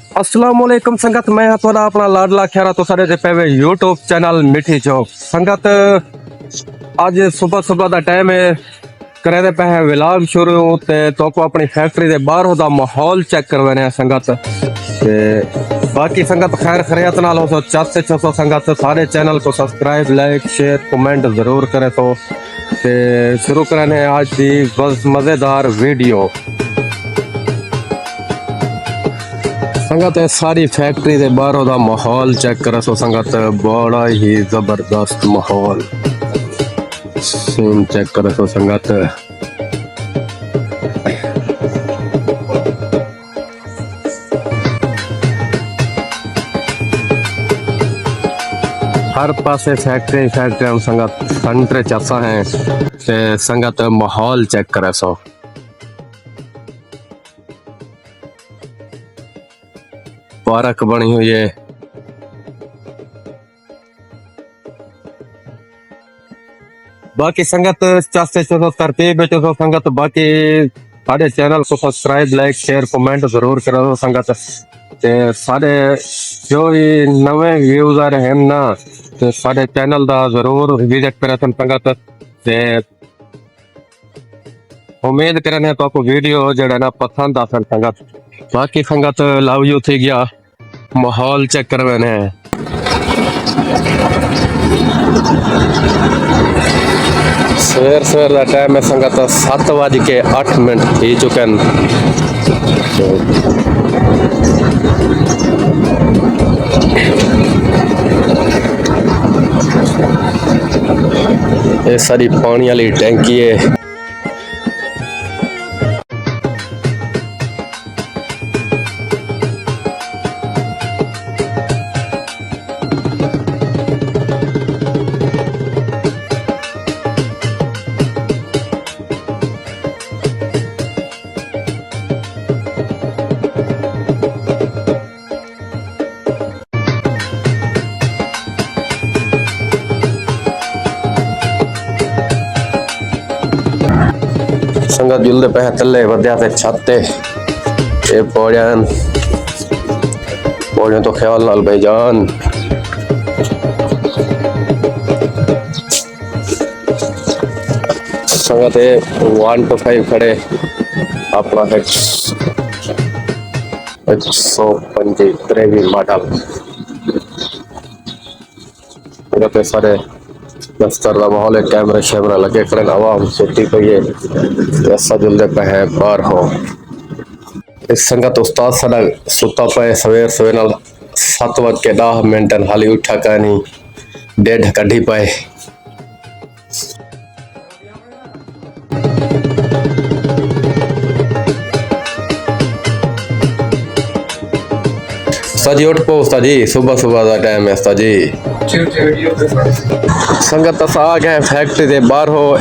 अस्सलाम वालेकुम संगत, मैं थोड़ा अपना लाडला खैरा तो सारे पे यूट्यूब चैनल मिठी चौक संगत। आज सुबह सुबह का टाइम है, करे पे है विलाग शुरू तो को अपनी फैक्ट्री के बाहर का माहौल चेक करवाने संगत। ते बाकी संगत खैर खैरियत नाल हो तो चाहते छो संगत सारे चैनल को सब्सक्राइब लाइक शेयर कमेंट जरूर करें। तो शुरू करने आज की बस मजेदार वीडियो संगत। सारी फैक्ट्री के बाहरों का माहौल चेक करे सो संगत, बड़ा ही जबरदस्त माहौल सीन चेक करे सो संगत। हर पासे फैक्ट्री फैक्ट्री संगत सेंटर चासा है संगत, माहौल चेक करे सो। पार्क बनी हुई है, बाकी संगत चाहते चलो तरतीब चलो संगत। बाकी सारे चैनल को सब्सक्राइब लाइक शेयर कमेंट जरूर करो संगत। ते सारे जो भी नवे व्यूजर हैं ना, ते सारे चैनल दा जरूर विजिट करें संगत। ते उम्मीद करने तो आपको वीडियो जड़ा ना पसंद आ संगत। बाकी संगत लव यू थी गया, माहौल चेक करवाने सवेर सवेर का टाइम है संगत, 7:08 थी चुके हैं। ये सारी पानी वाली टैंकी है। संगत जुलदे पे तले वध्या से छाते ये पौड़ियां तो ख्याल नाल भाईजान। संगत 1 to 5 खड़े अपना 135 मॉडल पे सारे दफ्तर का माहौल है, कैमरे शैमरा लगे खड़े, आवाम सोती पई है, ऐसा जुलदे पे है बाहर हो। इस संगत उस्ताद साडा सुता पे सवेर सवेर 7:10 हाली उठा का नहीं डेढ़ कढ़ी पाए। उस्ताद जी उठ पो उस्ताद जी, सुबह सुबह का टाइम है उस्ताद जी। संगत अस आ गए फैक्ट्री के बाहर हो।